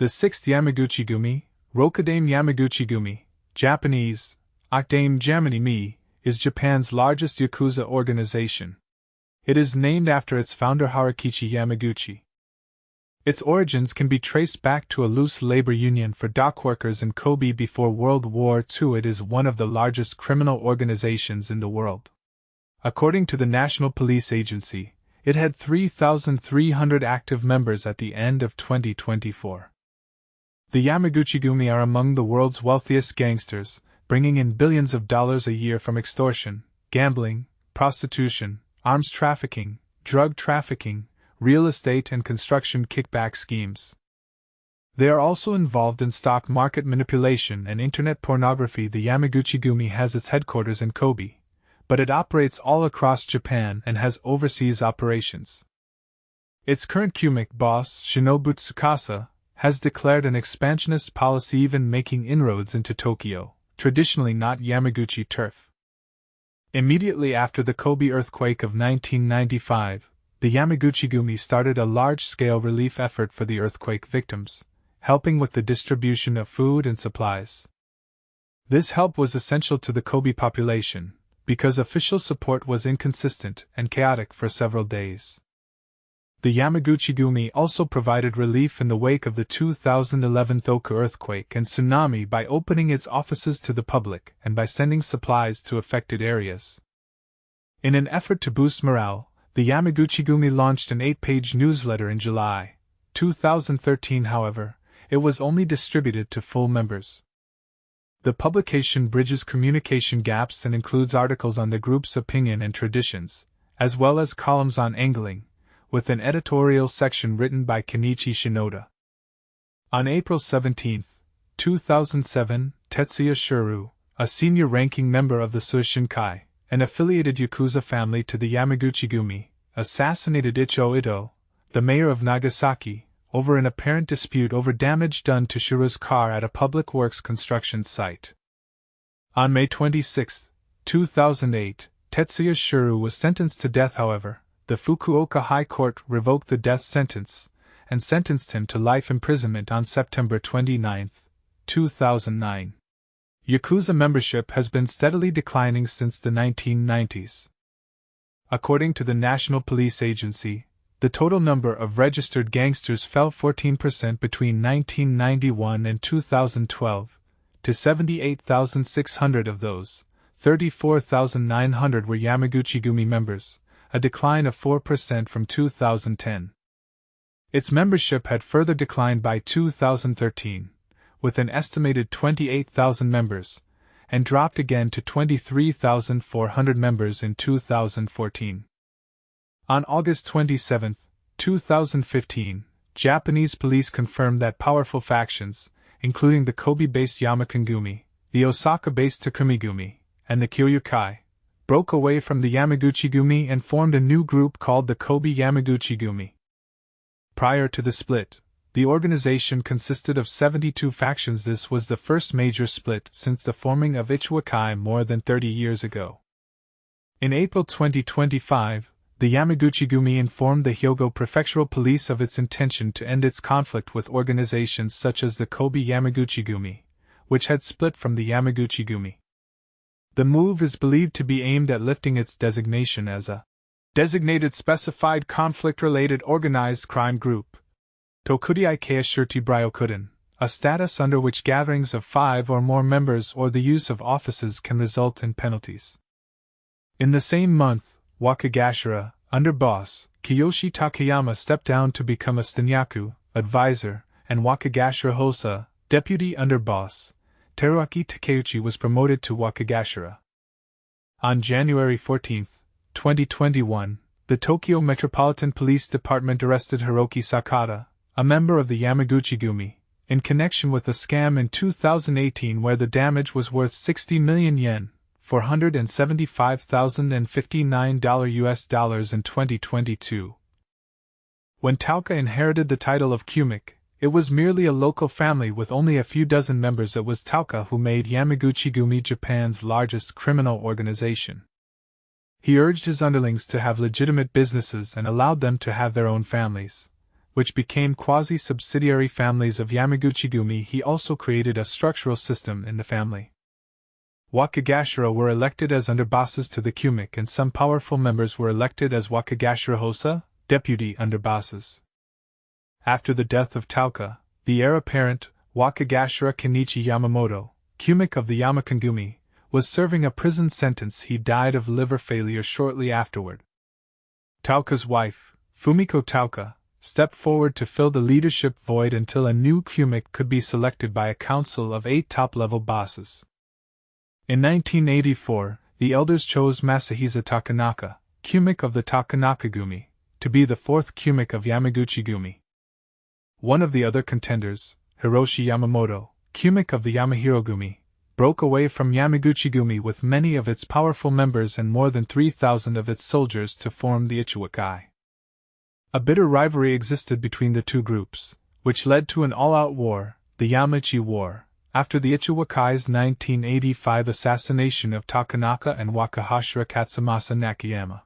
The sixth Yamaguchi-gumi, Rokudame Yamaguchi-gumi, Japanese, Okdame Jamini-mi, is Japan's largest Yakuza organization. It is named after its founder Harukichi Yamaguchi. Its origins can be traced back to a loose labor union for dockworkers in Kobe before World War II. It is one of the largest criminal organizations in the world. According to the National Police Agency, it had 3,300 active members at the end of 2024. The Yamaguchi-gumi are among the world's wealthiest gangsters, bringing in billions of dollars a year from extortion, gambling, prostitution, arms trafficking, drug trafficking, real estate and construction kickback schemes. They are also involved in stock market manipulation and internet pornography. The Yamaguchi-gumi has its headquarters in Kobe, but it operates all across Japan and has overseas operations. Its current Kumik boss, Shinobu Tsukasa, has declared an expansionist policy, even making inroads into Tokyo, traditionally not Yamaguchi turf. Immediately after the Kobe earthquake of 1995, the Yamaguchi-gumi started a large-scale relief effort for the earthquake victims, helping with the distribution of food and supplies. This help was essential to the Kobe population, because official support was inconsistent and chaotic for several days. The Yamaguchi-gumi also provided relief in the wake of the 2011 Tohoku earthquake and tsunami by opening its offices to the public and by sending supplies to affected areas. In an effort to boost morale, the Yamaguchi-gumi launched an 8-page newsletter in July 2013. However, it was only distributed to full members. The publication bridges communication gaps and includes articles on the group's opinion and traditions, as well as columns on angling, with an editorial section written by Kenichi Shinoda. On April 17, 2007, Tetsuya Shuru, a senior-ranking member of the Suishinkai, an affiliated Yakuza family to the Yamaguchi-gumi, assassinated Icho Ito, the mayor of Nagasaki, over an apparent dispute over damage done to Shuru's car at a public works construction site. On May 26, 2008, Tetsuya Shuru was sentenced to death. However, the Fukuoka High Court revoked the death sentence and sentenced him to life imprisonment on September 29, 2009. Yakuza membership has been steadily declining since the 1990s. According to the National Police Agency, the total number of registered gangsters fell 14% between 1991 and 2012, to 78,600 of those. 34,900 were Yamaguchi-gumi members, a decline of 4% from 2010. Its membership had further declined by 2013, with an estimated 28,000 members, and dropped again to 23,400 members in 2014. On August 27, 2015, Japanese police confirmed that powerful factions, including the Kobe-based Yamaguchi-gumi, the Osaka-based Takumi-gumi, and the Kyoryukai, broke away from the Yamaguchi-gumi and formed a new group called the Kobe Yamaguchi-gumi. Prior to the split, the organization consisted of 72 factions. This was the first major split since the forming of Ichiwakai more than 30 years ago. In April 2025, the Yamaguchi-gumi informed the Hyogo Prefectural Police of its intention to end its conflict with organizations such as the Kobe Yamaguchi-gumi, which had split from the Yamaguchi-gumi. The move is believed to be aimed at lifting its designation as a designated specified conflict-related organized crime group, Tokuriai Keishurti Bryokuden, a status under which gatherings of 5 or more members or the use of offices can result in penalties. In the same month, Wakagashira, underboss, Kiyoshi Takayama stepped down to become a Stenyaku, advisor, and Wakagashira Hosa, deputy underboss, Teruaki Takeuchi was promoted to Wakagashira. On January 14, 2021, the Tokyo Metropolitan Police Department arrested Hiroki Sakata, a member of the Yamaguchi-gumi, in connection with a scam in 2018 where the damage was worth 60 million yen, $475,059 US dollars in 2022. When Tauka inherited the title of Kumik, it was merely a local family with only a few dozen members. It was Tauka who made Yamaguchi-gumi Japan's largest criminal organization. He urged his underlings to have legitimate businesses and allowed them to have their own families, which became quasi-subsidiary families of Yamaguchi-gumi. He also created a structural system in the family. Wakagashira were elected as underbosses to the Kumik, and some powerful members were elected as Wakagashira Hosa, deputy underbosses. After the death of Tauka, the heir apparent, Wakagashira Kenichi Yamamoto, Kumik of the Yamaguchi-gumi, was serving a prison sentence. He died of liver failure shortly afterward. Tauka's wife, Fumiko Tauka, stepped forward to fill the leadership void until a new Kumik could be selected by a council of 8 top-level bosses. In 1984, the elders chose Masahisa Takanaka, Kumik of the Takanaka-gumi, to be the 4th Kumik of Yamaguchi-gumi. One of the other contenders, Hiroshi Yamamoto, Kumik of the Yamahiro-gumi, broke away from Yamaguchi-gumi with many of its powerful members and more than 3,000 of its soldiers to form the Ichiwakai. A bitter rivalry existed between the two groups, which led to an all-out war, the Yamachi War, after the Ichiwakai's 1985 assassination of Takanaka and Wakahashira Katsumasa Nakayama.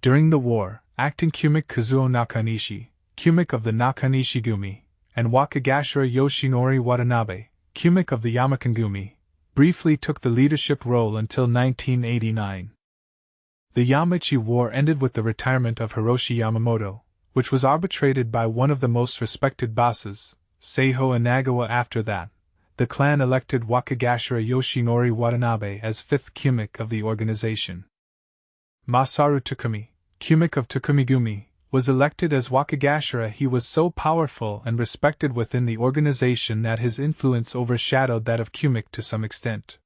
During the war, acting Kumik Kazuo Nakanishi, Kumik of the Nakanishi-gumi, and Wakagashira Yoshinori Watanabe, Kumik of the Yamaguchi-gumi, briefly took the leadership role until 1989. The Yamachi War ended with the retirement of Hiroshi Yamamoto, which was arbitrated by one of the most respected bosses, Seiho Inagawa. After that, the clan elected Wakagashira Yoshinori Watanabe as 5th Kumik of the organization. Masaru Takumi, Kumik of Takumi-gumi, was elected as Wakagashira. He was so powerful and respected within the organization that his influence overshadowed that of Kumik to some extent.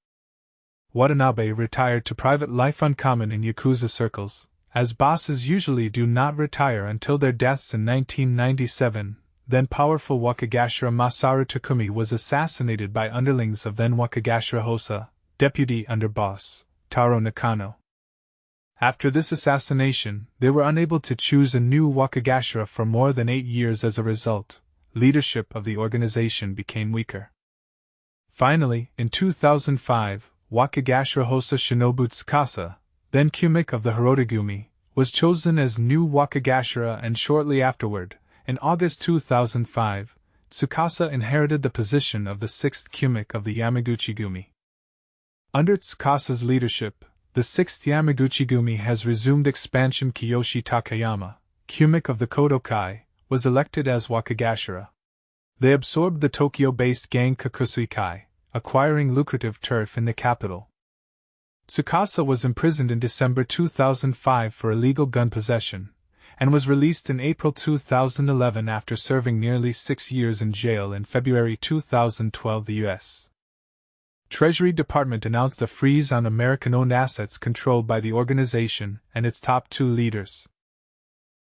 Watanabe retired to private life, uncommon in Yakuza circles, as bosses usually do not retire until their deaths. In 1997, then powerful Wakagashira Masaru Takumi was assassinated by underlings of then Wakagashira Hosa, deputy underboss, Taro Nakano. After this assassination, they were unable to choose a new Wakagashira for more than 8 years. As a result, leadership of the organization became weaker. Finally, in 2005, Wakagashira Hosa Shinobu Tsukasa, then Kumik of the Hirota-gumi, was chosen as new Wakagashira, and shortly afterward, in August 2005, Tsukasa inherited the position of the 6th Kumik of the Yamaguchi-gumi. Under Tsukasa's leadership, the 6th Yamaguchi-gumi has resumed expansion. Kiyoshi Takayama, Kumik of the Kodokai, was elected as Wakagashira. They absorbed the Tokyo-based gang Kakusui-kai, acquiring lucrative turf in the capital. Tsukasa was imprisoned in December 2005 for illegal gun possession, and was released in April 2011 after serving nearly 6 years in jail. In February 2012, the U.S. Treasury Department announced a freeze on American-owned assets controlled by the organization and its top 2 leaders.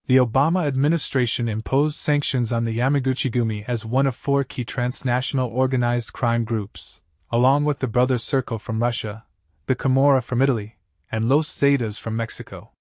The Obama administration imposed sanctions on the Yamaguchi-gumi as one of 4 key transnational organized crime groups, along with the Brothers Circle from Russia, the Camorra from Italy, and Los Zetas from Mexico.